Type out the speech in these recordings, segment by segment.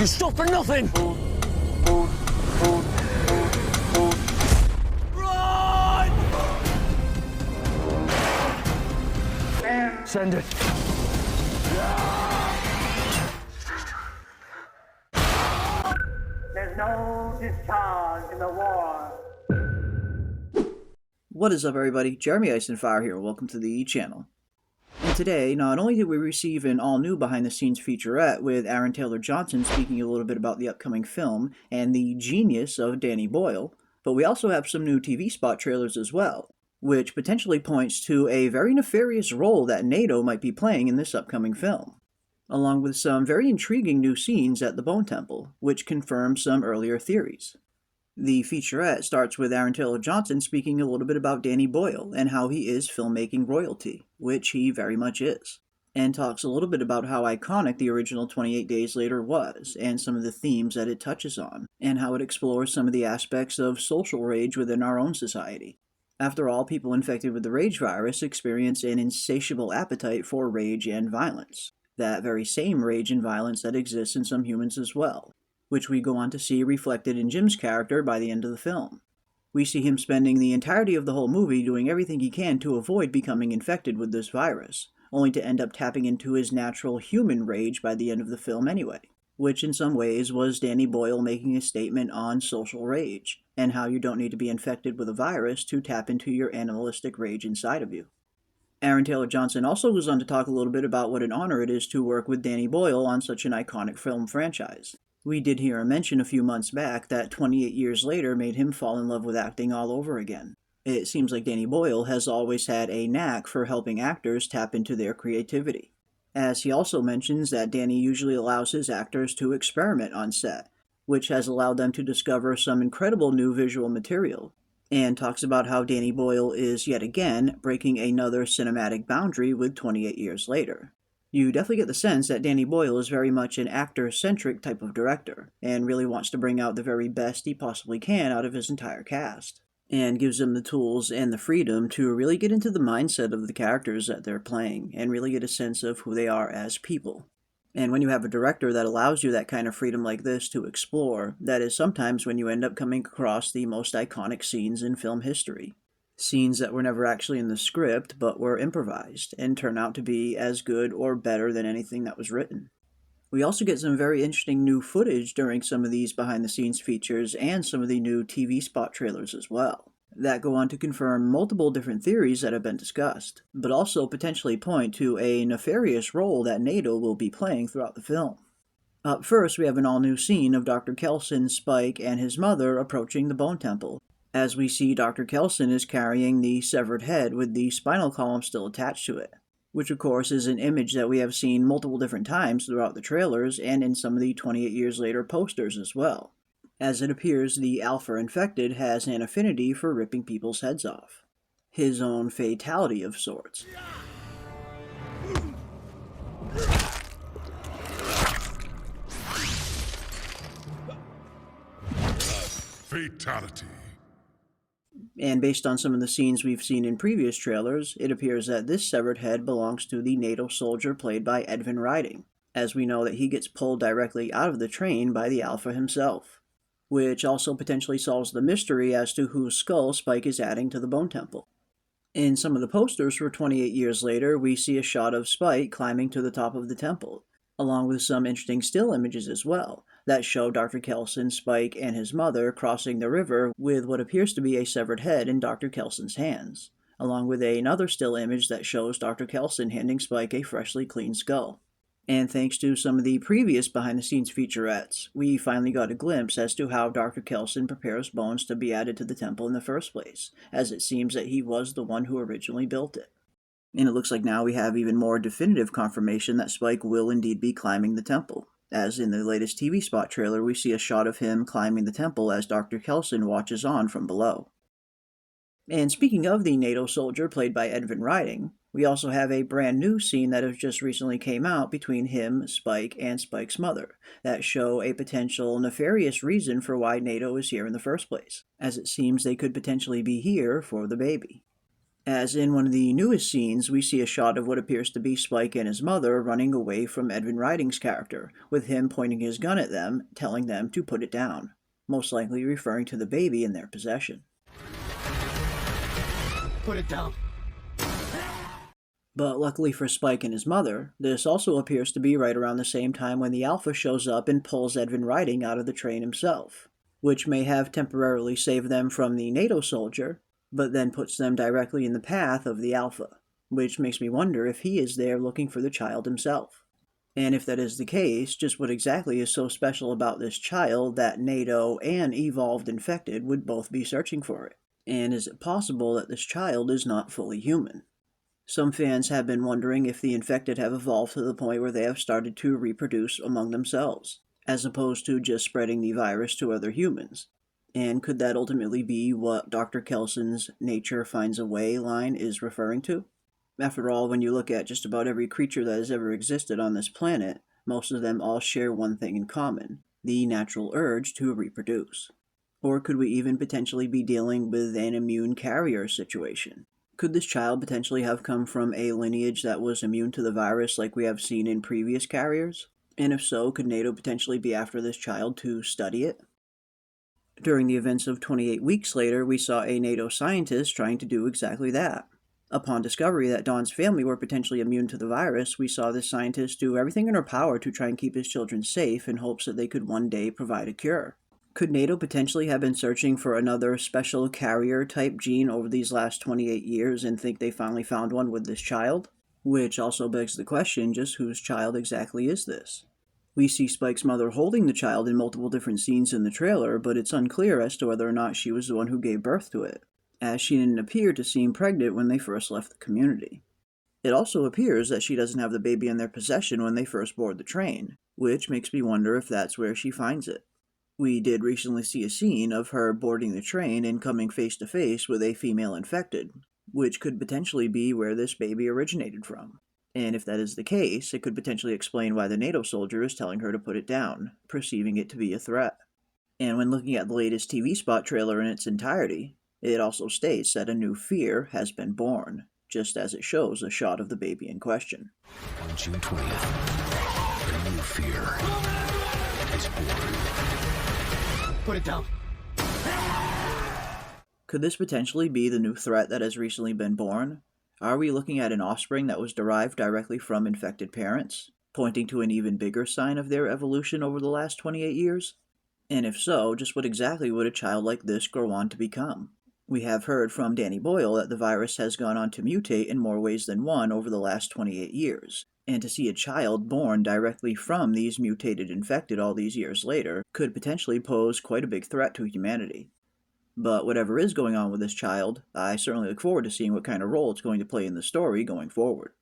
You stop for nothing! Run! Send it. There's no discharge in the war. What is up, everybody? Jeremy Eisenfire here. Welcome to the channel. And today, not only did we receive an all-new behind-the-scenes featurette with Aaron Taylor Johnson speaking a little bit about the upcoming film and the genius of Danny Boyle, but we also have some new TV spot trailers as well, which potentially points to a very nefarious role that NATO might be playing in this upcoming film, along with some very intriguing new scenes at the Bone Temple, which confirm some earlier theories. The featurette starts with Aaron Taylor Johnson speaking a little bit about Danny Boyle and how he is filmmaking royalty, which he very much is, and talks a little bit about how iconic the original 28 Days Later was, and some of the themes that it touches on, and how it explores some of the aspects of social rage within our own society. After all, people infected with the rage virus experience an insatiable appetite for rage and violence, that very same rage and violence that exists in some humans as well, which we go on to see reflected in Jim's character by the end of the film. We see him spending the entirety of the whole movie doing everything he can to avoid becoming infected with this virus, only to end up tapping into his natural human rage by the end of the film anyway, which in some ways was Danny Boyle making a statement on social rage, and how you don't need to be infected with a virus to tap into your animalistic rage inside of you. Aaron Taylor Johnson also goes on to talk a little bit about what an honor it is to work with Danny Boyle on such an iconic film franchise. We did hear him mention a few months back that 28 years later made him fall in love with acting all over again. It seems like Danny Boyle has always had a knack for helping actors tap into their creativity, as he also mentions that Danny usually allows his actors to experiment on set, which has allowed them to discover some incredible new visual material, and talks about how Danny Boyle is yet again breaking another cinematic boundary with 28 years later. You definitely get the sense that Danny Boyle is very much an actor-centric type of director, and really wants to bring out the very best he possibly can out of his entire cast, and gives them the tools and the freedom to really get into the mindset of the characters that they're playing, and really get a sense of who they are as people. And when you have a director that allows you that kind of freedom like this to explore, that is sometimes when you end up coming across the most iconic scenes in film history. Scenes that were never actually in the script, but were improvised, and turn out to be as good or better than anything that was written. We also get some very interesting new footage during some of these behind-the-scenes features and some of the new TV spot trailers as well, that go on to confirm multiple different theories that have been discussed, but also potentially point to a nefarious role that NATO will be playing throughout the film. Up first, we have an all-new scene of Dr. Kelson, Spike, and his mother approaching the Bone Temple, as we see Dr. Kelson is carrying the severed head with the spinal column still attached to it, which of course is an image that we have seen multiple different times throughout the trailers and in some of the 28 years later posters as well, as it appears the Alpha infected has an affinity for ripping people's heads off. His own fatality of sorts. Fatality. And based on some of the scenes we've seen in previous trailers, it appears that this severed head belongs to the NATO soldier played by Edvin Riding, as we know that he gets pulled directly out of the train by the Alpha himself, which also potentially solves the mystery as to whose skull Spike is adding to the Bone Temple. In some of the posters for 28 years later, we see a shot of Spike climbing to the top of the temple, along with some interesting still images as well, that show Dr. Kelson, Spike, and his mother crossing the river with what appears to be a severed head in Dr. Kelson's hands, along with another still image that shows Dr. Kelson handing Spike a freshly cleaned skull. And thanks to some of the previous behind-the-scenes featurettes, we finally got a glimpse as to how Dr. Kelson prepares bones to be added to the temple in the first place, as it seems that he was the one who originally built it. And it looks like now we have even more definitive confirmation that Spike will indeed be climbing the temple, as in the latest TV spot trailer we see a shot of him climbing the temple as Dr. Kelson watches on from below. And speaking of the NATO soldier played by Edvin Riding, we also have a brand new scene that has just recently came out between him, Spike, and Spike's mother, that show a potential nefarious reason for why NATO is here in the first place, as it seems they could potentially be here for the baby. As in one of the newest scenes, we see a shot of what appears to be Spike and his mother running away from Edwin Riding's character, with him pointing his gun at them, telling them to put it down, most likely referring to the baby in their possession. Put it down. But luckily for Spike and his mother, this also appears to be right around the same time when the Alpha shows up and pulls Edwin Riding out of the train himself, which may have temporarily saved them from the NATO soldier, but then puts them directly in the path of the Alpha, which makes me wonder if he is there looking for the child himself. And if that is the case, just what exactly is so special about this child that NATO and evolved infected would both be searching for it? And is it possible that this child is not fully human? Some fans have been wondering if the infected have evolved to the point where they have started to reproduce among themselves, as opposed to just spreading the virus to other humans. And could that ultimately be what Dr. Kelson's "nature finds a way" line is referring to? After all, when you look at just about every creature that has ever existed on this planet, most of them all share one thing in common: the natural urge to reproduce. Or could we even potentially be dealing with an immune carrier situation? Could this child potentially have come from a lineage that was immune to the virus like we have seen in previous carriers? And if so, could NATO potentially be after this child to study it? During the events of 28 weeks later, we saw a NATO scientist trying to do exactly that. Upon discovery that Dawn's family were potentially immune to the virus, we saw this scientist do everything in her power to try and keep his children safe in hopes that they could one day provide a cure. Could NATO potentially have been searching for another special carrier-type gene over these last 28 years and think they finally found one with this child? Which also begs the question, just whose child exactly is this? We see Spike's mother holding the child in multiple different scenes in the trailer, but it's unclear as to whether or not she was the one who gave birth to it, as she didn't appear to seem pregnant when they first left the community. It also appears that she doesn't have the baby in their possession when they first board the train, which makes me wonder if that's where she finds it. We did recently see a scene of her boarding the train and coming face to face with a female infected, which could potentially be where this baby originated from. And if that is the case, it could potentially explain why the NATO soldier is telling her to put it down, perceiving it to be a threat. And when looking at the latest TV spot trailer in its entirety, it also states that a new fear has been born, just as it shows a shot of the baby in question. On June 20th, a new fear is born. Put it down. Could this potentially be the new threat that has recently been born? Are we looking at an offspring that was derived directly from infected parents, pointing to an even bigger sign of their evolution over the last 28 years? And if so, just what exactly would a child like this grow on to become? We have heard from Danny Boyle that the virus has gone on to mutate in more ways than one over the last 28 years, and to see a child born directly from these mutated infected all these years later could potentially pose quite a big threat to humanity. But whatever is going on with this child, I certainly look forward to seeing what kind of role it's going to play in the story going forward.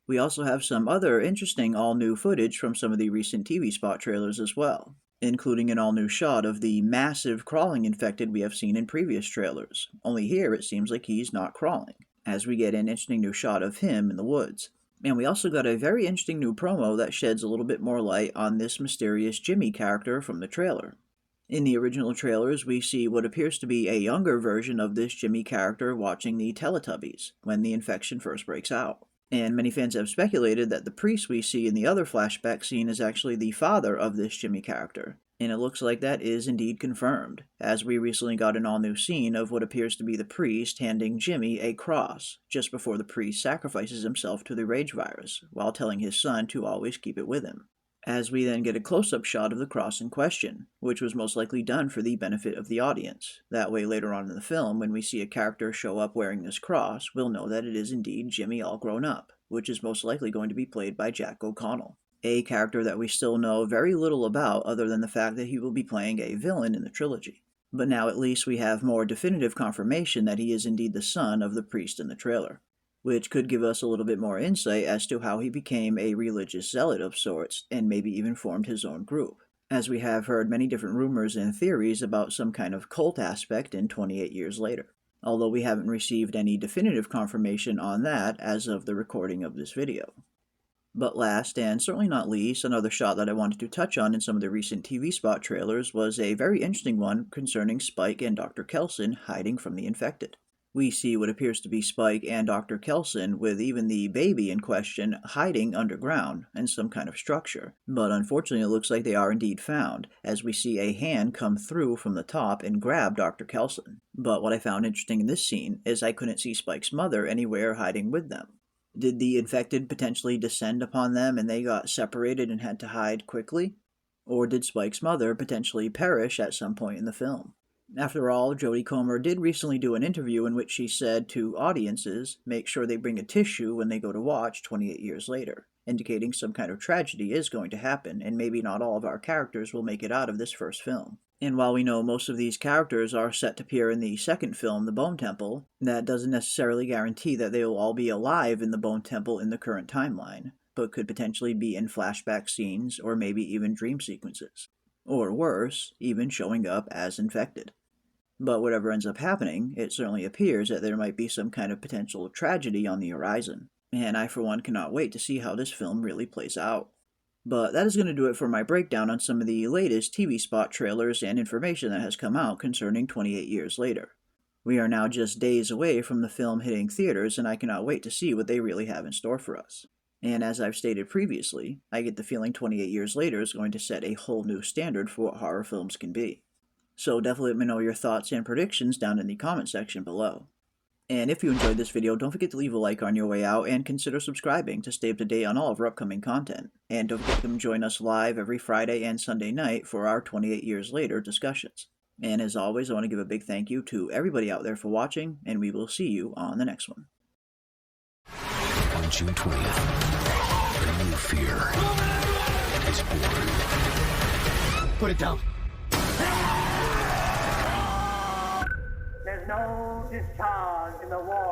We also have some other interesting all-new footage from some of the recent TV spot trailers as well, including an all-new shot of the massive crawling infected we have seen in previous trailers, only here it seems like he's not crawling, as we get an interesting new shot of him in the woods. And we also got a very interesting new promo that sheds a little bit more light on this mysterious Jimmy character from the trailer. In the original trailers, we see what appears to be a younger version of this Jimmy character watching the Teletubbies when the infection first breaks out. And many fans have speculated that the priest we see in the other flashback scene is actually the father of this Jimmy character. And it looks like that is indeed confirmed, as we recently got an all-new scene of what appears to be the priest handing Jimmy a cross just before the priest sacrifices himself to the rage virus, while telling his son to always keep it with him. As we then get a close-up shot of the cross in question, which was most likely done for the benefit of the audience. That way later on in the film, when we see a character show up wearing this cross, we'll know that it is indeed Jimmy all grown up, which is most likely going to be played by Jack O'Connell, a character that we still know very little about other than the fact that he will be playing a villain in the trilogy. But now at least we have more definitive confirmation that he is indeed the son of the priest in the trailer, which could give us a little bit more insight as to how he became a religious zealot of sorts, and maybe even formed his own group, as we have heard many different rumors and theories about some kind of cult aspect in 28 years later, although we haven't received any definitive confirmation on that as of the recording of this video. But last, and certainly not least, another shot that I wanted to touch on in some of the recent TV spot trailers was a very interesting one concerning Spike and Dr. Kelson hiding from the infected. We see what appears to be Spike and Dr. Kelson, with even the baby in question hiding underground in some kind of structure. But unfortunately, it looks like they are indeed found, as we see a hand come through from the top and grab Dr. Kelson. But what I found interesting in this scene is I couldn't see Spike's mother anywhere hiding with them. Did the infected potentially descend upon them and they got separated and had to hide quickly? Or did Spike's mother potentially perish at some point in the film? After all, Jodie Comer did recently do an interview in which she said to audiences, make sure they bring a tissue when they go to watch 28 years later, indicating some kind of tragedy is going to happen, and maybe not all of our characters will make it out of this first film. And while we know most of these characters are set to appear in the second film, The Bone Temple, that doesn't necessarily guarantee that they will all be alive in the Bone Temple in the current timeline, but could potentially be in flashback scenes or maybe even dream sequences. Or worse, even showing up as infected. But whatever ends up happening, it certainly appears that there might be some kind of potential tragedy on the horizon, and I for one cannot wait to see how this film really plays out. But that is going to do it for my breakdown on some of the latest TV spot trailers and information that has come out concerning 28 Years Later. We are now just days away from the film hitting theaters, and I cannot wait to see what they really have in store for us. And as I've stated previously, I get the feeling 28 Years Later is going to set a whole new standard for what horror films can be. So definitely let me know your thoughts and predictions down in the comment section below. And if you enjoyed this video, don't forget to leave a like on your way out and consider subscribing to stay up to date on all of our upcoming content. And don't forget to come join us live every Friday and Sunday night for our 28 Years Later discussions. And as always, I want to give a big thank you to everybody out there for watching, and we will see you on the next one. On June 20th, a new fear is born. Put it down. There's no discharge in the war.